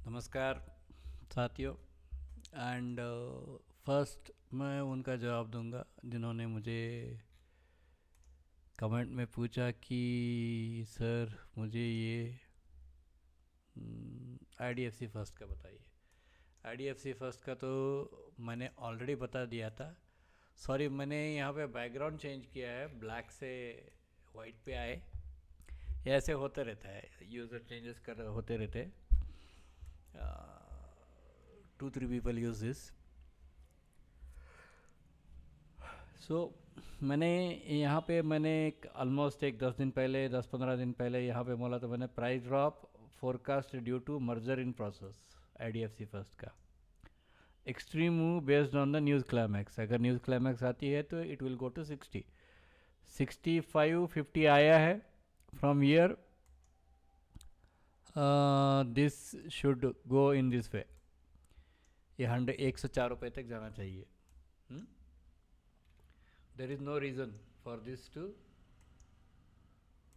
नमस्कार साथियों। And first मैं उनका जवाब दूंगा जिन्होंने मुझे कमेंट में पूछा कि सर मुझे ये आईडीएफसी फर्स्ट का बताइए। आईडीएफसी फर्स्ट का तो मैंने ऑलरेडी बता दिया था। सॉरी, मैंने यहाँ पे बैकग्राउंड चेंज किया है, ब्लैक से वाइट पे आए। ये ऐसे होते रहता है, यूज़र चेंजेस कर होते रहते हैं। 2-3 पीपल यूज़ दिस। सो मैंने यहाँ पे ऑलमोस्ट एक 10-15 दिन पहले यहाँ पे बोला, तो मैंने price drop forecast due to merger in process IDFC First का। Extreme move based on the news climax. अगर न्यूज़ क्लाइमैक्स आती है तो इट विल गो टू 65-50 आया है from year. This should go in this way. ये 104 रुपये तक जाना चाहिए। There is no reason for this to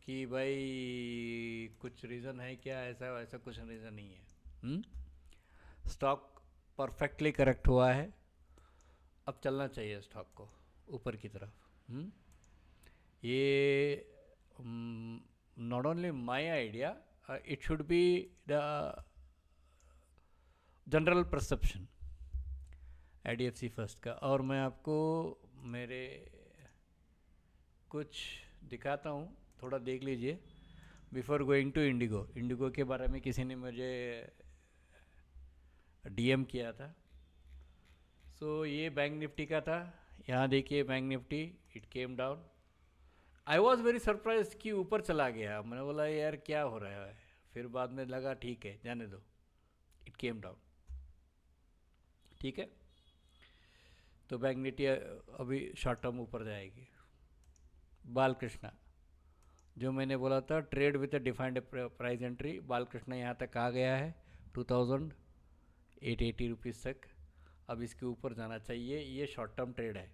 कि भाई कुछ रीज़न है क्या, ऐसा ऐसा कुछ रीज़न नहीं है। स्टॉक परफेक्टली करेक्ट हुआ है, अब चलना चाहिए स्टॉक को ऊपर की तरफ। ये not only my idea, it should be the general perception IDFC First का। और मैं आपको मेरे कुछ दिखाता हूँ, थोड़ा देख लीजिए before going to IndiGo. IndiGo के बारे में किसी ने मुझे डीएम किया था। सो ये बैंक निफ्टी का था। यहाँ देखिए bank Nifty, it came down. I was very surprise कि ऊपर चला गया। मैंने बोला यार क्या हो रहा है, फिर बाद में लगा ठीक है जाने दो, इट केम डाउन। ठीक है, तो बैंक निफ्टी अभी शॉर्ट टर्म ऊपर जाएगी। बालकृष्णा, जो मैंने बोला था trade with defined price entry, Balkrishna यहाँ तक आ गया है 2880 रुपीज़ तक। अब इसके ऊपर जाना चाहिए। ये शॉर्ट टर्म ट्रेड है,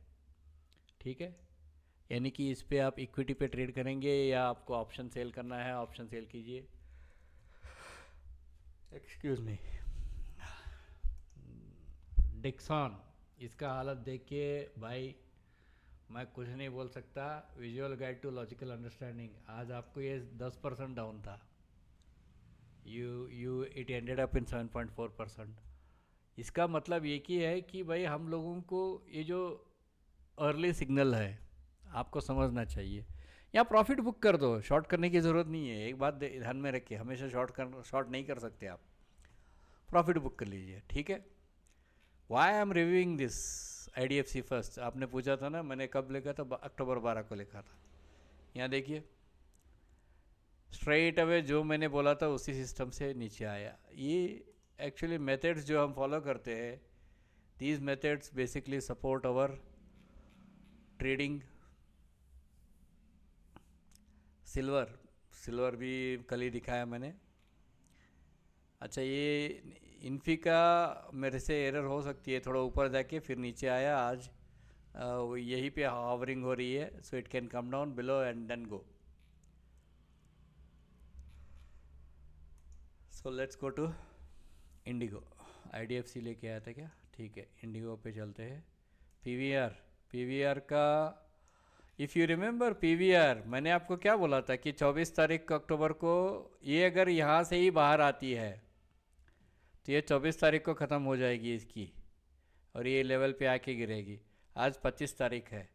ठीक है। यानी कि इस पे आप इक्विटी पे ट्रेड करेंगे या आपको ऑप्शन सेल करना है, ऑप्शन सेल कीजिए। Excuse me. डिक्सॉन, इसका हालत देख के भाई मैं कुछ नहीं बोल सकता। Visual guide to logical understanding, आज आपको ये 10% डाउन था। It ended up in 7.4%। इसका मतलब ये की है कि भाई हम लोगों को ये जो अर्ली सिग्नल है आपको समझना चाहिए। यहाँ प्रॉफिट बुक कर दो, शॉर्ट करने की ज़रूरत नहीं है। एक बात ध्यान में रखिए, हमेशा शॉर्ट नहीं कर सकते आप, प्रॉफिट बुक कर लीजिए, ठीक है। Why I am reviewing this IDFC first, आपने पूछा था ना मैंने कब लिखा था, अक्टूबर 12 को लिखा था। यहाँ देखिए स्ट्रेट अवे जो मैंने बोला था उसी सिस्टम से नीचे आया। ये एक्चुअली मेथड्स जो हम फॉलो करते हैं, these methods basically support our trading. Silver भी कल ही दिखाया मैंने। अच्छा, ये इन्फी का मेरे से एरर हो सकती है, थोड़ा ऊपर जाके फिर नीचे आया आज। वो यहीं पे हावरिंग हो रही है, so it can come down below and then go. So let's go to IndiGo. IDFC लेके आया था क्या, ठीक है, इंडिगो पे चलते हैं। पीवीआर, पीवीआर का इफ़ यू रिमेंबर, पीवीआर मैंने आपको क्या बोला था कि 24 तारीख अक्टूबर को ये अगर यहाँ से ही बाहर आती है तो ये 24 तारीख को ख़त्म हो जाएगी इसकी, और ये लेवल पे आके गिरेगी। आज 25 तारीख है।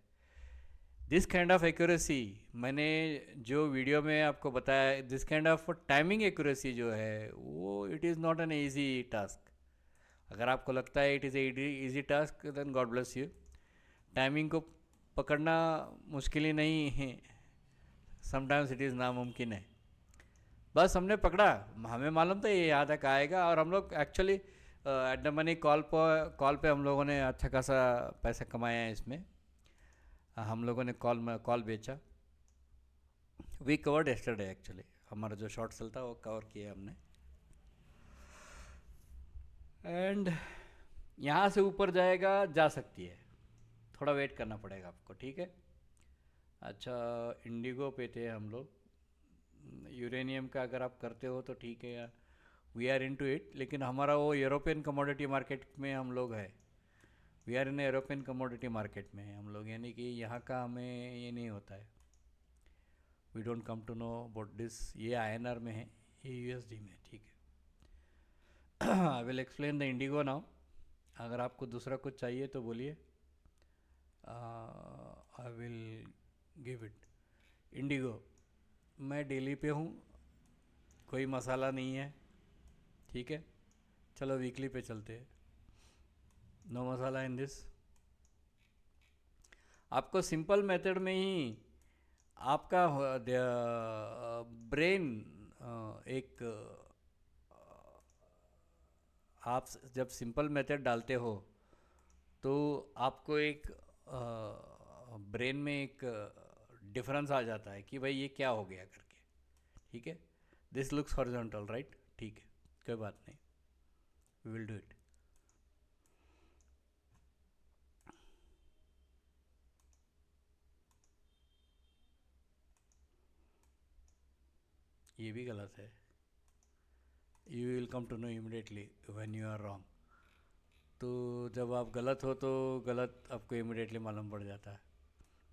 दिस काइंड ऑफ एक्यूरेसी मैंने जो वीडियो में आपको बताया, this kind of timing accuracy जो है वो it is not an easy task. अगर आपको लगता है it is easy task then God bless you. Timing को पकड़ना मुश्किल ही नहीं है, समटाइम्स इट इज़ नामुमकिन है। बस हमने पकड़ा, हमें मालूम था ये यहाँ तक आएगा, और हम लोग actually at the money call पे हम लोगों ने अच्छा खासा पैसा कमाया है इसमें। हम लोगों ने कॉल बेचा। वी कवर्ड यस्टरडे, एक्चुअली हमारा जो शॉर्ट सेल था वो कवर किया हमने। एंड यहाँ से ऊपर जाएगा, जा सकती है, थोड़ा वेट करना पड़ेगा आपको, ठीक है। अच्छा, इंडिगो पे थे हम लोग। यूरेनियम का अगर आप करते हो तो ठीक है, या वी आर इनटू इट, लेकिन हमारा वो यूरोपियन कमोडिटी मार्केट में हम लोग है, we are in European commodity market में हम लोग, यानी कि यहाँ का हमें ये नहीं होता है, we don't come to know about this. ये INR में है, ये USD में, ठीक है। I will explain the IndiGo now. अगर आपको दूसरा कुछ चाहिए तो बोलिए, I will give it. IndiGo, मैं दिल्ली पे हूँ, कोई मसाला नहीं है, ठीक है। चलो वीकली पे चलते हैं, नो मसाला इन दिस। आपको सिंपल मेथड में ही आपका ब्रेन एक आप जब सिंपल मेथड डालते हो तो आपको एक ब्रेन में एक डिफरेंस आ जाता है कि भाई ये क्या हो गया करके, ठीक है। दिस लुक्स हॉरिजॉन्टल राइट, ठीक है, कोई बात नहीं, वी विल डू इट। ये भी गलत है, you will come to know immediately when you are wrong. तो जब आप गलत हो तो गलत आपको इमिडिएटली मालूम पड़ जाता है,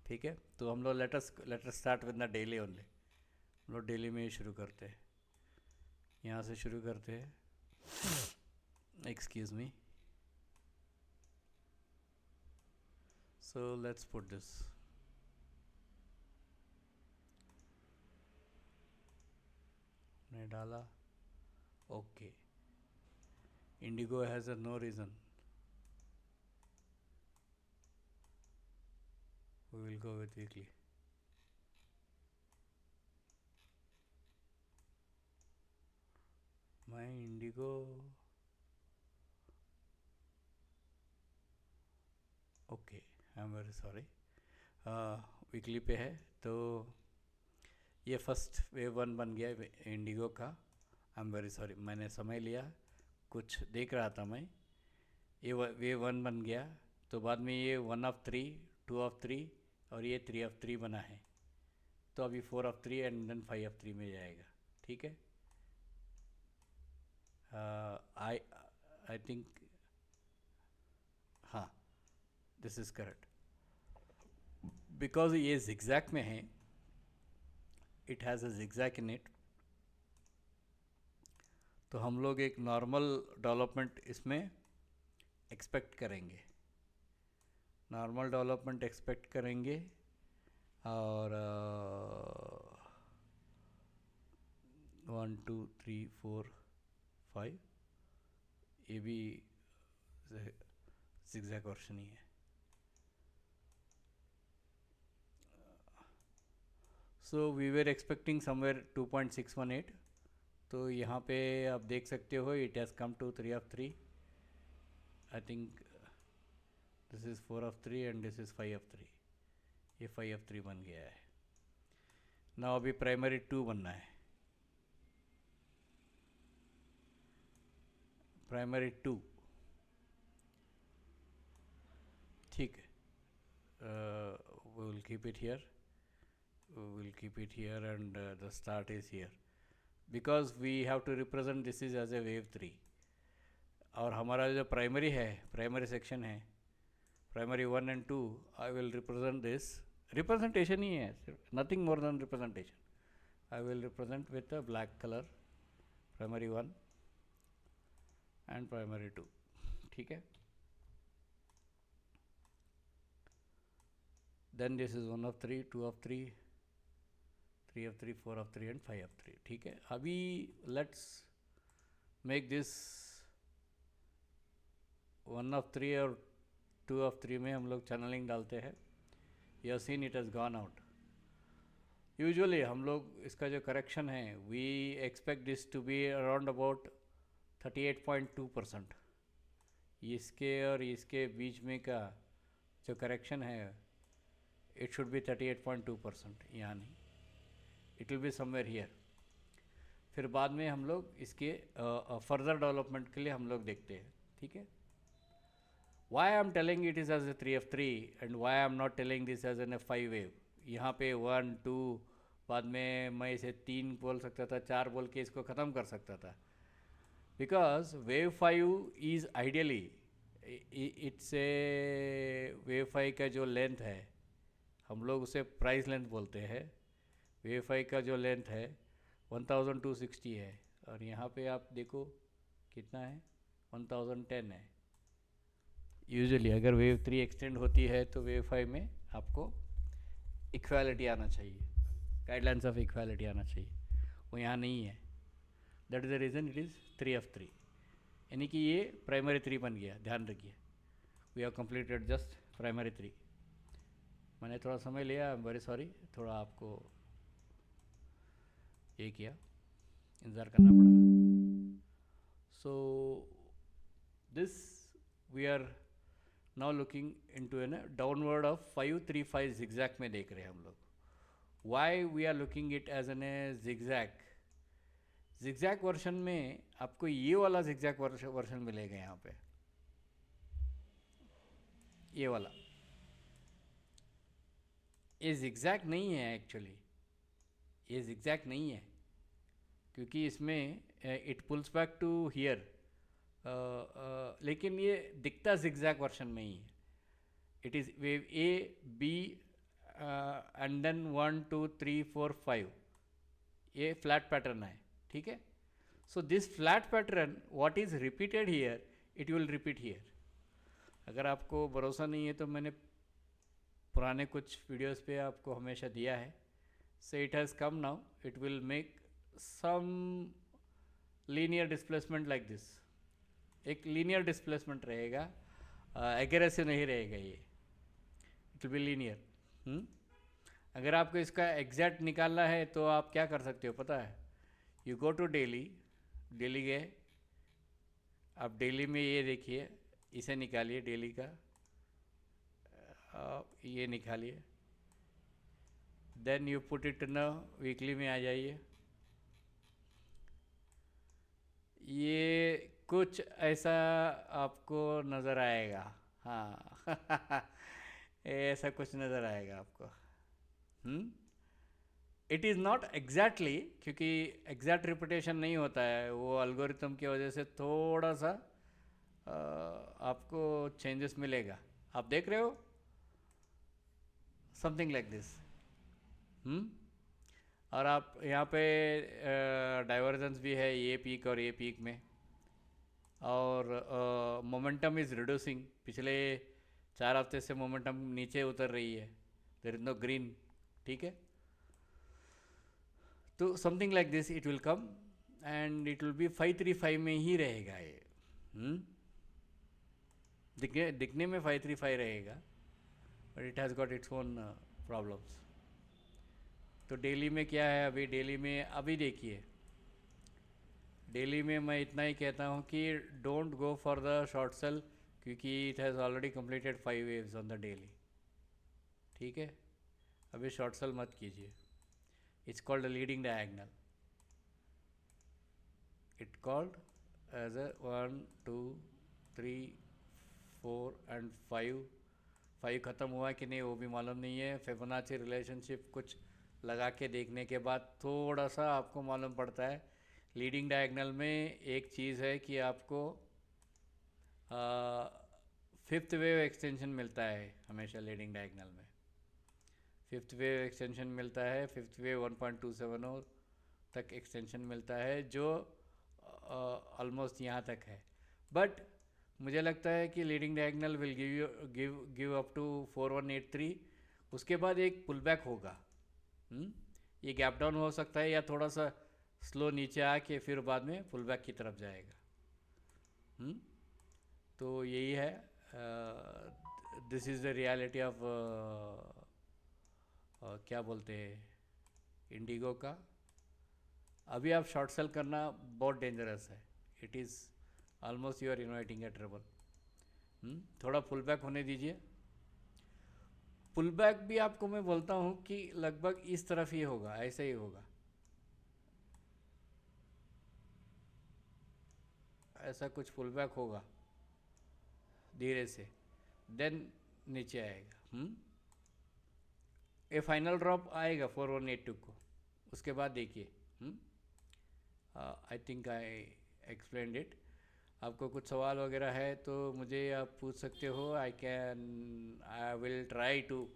ठीक है। तो हम लोग let's start with the daily only, हम लोग डेली में ही शुरू करते हैं, यहाँ से शुरू करते हैं। Excuse me, so let's put this, ने डाला, okay. IndiGo has a no reason, we will go with weekly. My IndiGo, okay, I am very sorry, weekly पे है तो ये फर्स्ट वेव 1 बन गया इंडिगो का। आई एम वेरी सॉरी, मैंने समय लिया, कुछ देख रहा था मैं। ये वेव 1 बन गया, तो बाद में ये 1 ऑफ 3, 2 ऑफ 3 और ये 3 ऑफ 3 बना है, तो अभी 4 ऑफ 3 एंड देन 5 ऑफ 3 में जाएगा, ठीक है। आई आई थिंक, हाँ, दिस इज़ करेक्ट, बिकॉज ये जिगजैग में है, it has a zigzag in it, तो हम लोग एक नॉर्मल डेवलपमेंट इसमें एक्सपेक्ट करेंगे, नॉर्मल डेवलपमेंट एक्सपेक्ट करेंगे। और 1 2 3 4 5, ये भी zigzag वर्शन ही है। So we were expecting somewhere 2.618, तो यहाँ पे आप देख सकते हो it has come to 3 of 3, I think this is 4 of 3 and this is 5 of 3, ये 5 ऑफ 3 बन गया है ना। अभी प्राइमरी 2 बनना है, प्राइमरी 2, ठीक है। we will keep it here, and the start is here, because we have to represent this is as a wave 3, और हमारा जो प्राइमरी है, प्राइमरी सेक्शन है, primary 1 and 2, I will represent this, representation ही है, nothing more than representation. I will represent with a black colour primary 1 and primary 2, ठीक है। Then this is 1 of 3, 2 of 3, 3 of 3, 4 of 3 and 5 of 3, ठीक है। अभी let's make this 1 of 3 और 2 of 3 में हम लोग चैनलिंग डालते हैं। You seen it has gone out. Usually हम लोग इसका जो करेक्शन है, we expect this to be around about 38.2%। इसके और इसके बीच में का जो करेक्शन है, इट शुड बी 38.2%, यहाँ नहीं, it will be somewhere here. फिर बाद में हम लोग इसके फर्दर डेवलपमेंट के लिए हम लोग देखते हैं, ठीक है। Why I am telling it is as a 3 of 3 and why I am not telling this as an a 5 wave. यहाँ पे 1 2, बाद में मैं इसे 3 बोल सकता था, 4 बोल के इसको ख़त्म कर सकता था, because wave 5 is ideally it's a wave 5 का जो लेंथ है, हम लोग उसे प्राइस लेंथ बोलते हैं। वेव 5 का जो लेंथ है 1260 है, और यहाँ पे आप देखो कितना है, 1010 है। यूजुअली अगर वेव 3 एक्सटेंड होती है तो वेव 5 में आपको इक्वालिटी आना चाहिए, गाइडलाइंस ऑफ इक्वालिटी आना चाहिए, वो यहाँ नहीं है। That is the reason it is 3f3, यानी कि ये प्राइमरी 3 बन गया, ध्यान रखिए। We have completed just primary 3। मैंने थोड़ा समय लिया, आई एम वेरी सॉरी, थोड़ा आपको ये किया, इंतज़ार करना पड़ा। So this we are now looking into an downward of 535 zigzag में देख रहे हैं हम लोग। Why we are looking it as an a zigzag? Zigzag version में आपको ये वाला जिगजैग वर्जन मिलेगा यहाँ पे, ये वाला। ये जिगजैग नहीं है एक्चुअली, ये जिगजैग नहीं है, क्योंकि इसमें it pulls back to here, लेकिन ये दिखता जिगजैग वर्जन में ही है। It is wave A B and then 1 2 3 4 5, ये फ्लैट पैटर्न है, ठीक है। So this flat pattern what is repeated here, it will repeat here. अगर आपको भरोसा नहीं है तो मैंने पुराने कुछ वीडियोस पे आपको हमेशा दिया है। So it has come now, it will make some linear displacement like this. एक लीनियर डिस्प्लेसमेंट रहेगा, एग्रेसिव नहीं रहेगा, ये इट विल बी लीनियर। अगर आपको इसका एग्जैक्ट निकालना है तो आप क्या कर सकते हो पता है? You go to daily, daily गए आप, डेली में ये देखिए, इसे निकालिए डेली का, ये निकालिए, देन यू पुट इट न वीकली में आ जाइए। ये कुछ ऐसा आपको नज़र आएगा, हाँ ऐसा कुछ नज़र आएगा आपको। इट इज़ नॉट एग्जैक्टली, क्योंकि एग्जैक्ट रिपीटेशन नहीं होता है, वो अल्गोरिथम की वजह से थोड़ा सा आपको चेंजेस मिलेगा। आप देख रहे हो समथिंग लाइक दिस। और आप यहाँ पे डाइवर्जेंस भी है, ये पीक और ये पीक में, और मोमेंटम इज़ रिड्यूसिंग। पिछले 4 हफ्ते से मोमेंटम नीचे उतर रही है, देयर इज नो ग्रीन, ठीक है। तो something like this it will come, and it will be 535 में ही रहेगा ये। दिखने में 535 रहेगा, but it has got its own problems. तो डेली में क्या है अभी? डेली में अभी देखिए, डेली में मैं इतना ही कहता हूँ कि don't go for the short sell, क्योंकि it has already completed 5 waves on the daily, ठीक है। अभी शॉर्ट सेल मत कीजिए। It's called a leading diagonal, it called as a 1 2 3 4 and 5 ख़त्म हुआ कि नहीं वो भी मालूम नहीं है। फिबोनाची रिलेशनशिप कुछ लगा के देखने के बाद थोड़ा सा आपको मालूम पड़ता है। लीडिंग डायगोनल में एक चीज़ है कि आपको 5th वेव एक्सटेंशन मिलता है हमेशा लीडिंग डायगोनल में। 5th वेव एक्सटेंशन मिलता है, 5th वेव 1.270 तक एक्सटेंशन मिलता है, जो ऑलमोस्ट यहाँ तक है। बट मुझे लगता है कि leading diagonal will give up to 4183, उसके बाद एक पुल बैक होगा। ये गैप डाउन हो सकता है, या थोड़ा सा स्लो नीचे आके फिर बाद में पुल बैक की तरफ जाएगा। तो यही है, this is the reality of क्या बोलते हैं इंडिगो का। अभी आप शॉर्ट सेल करना बहुत डेंजरस है, it is almost you are inviting a trouble. थोड़ा पुल बैक होने दीजिए। पुल बैक भी आपको मैं बोलता हूँ कि लगभग इस तरफ ही होगा, ऐसे ही होगा, ऐसा कुछ पुल बैक होगा धीरे से, देन नीचे आएगा। ये फाइनल ड्रॉप आएगा 4182 को, उसके बाद देखिए। I think I explain it. आपको कुछ सवाल वगैरह है तो मुझे आप पूछ सकते हो। आई विल ट्राई टू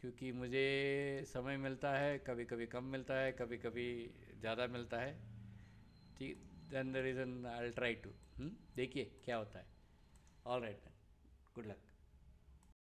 क्योंकि मुझे समय मिलता है, कभी कभी कम मिलता है, कभी कभी ज़्यादा मिलता है। ठीक, then the reason I will try to. देखिए क्या होता है। All right, good luck.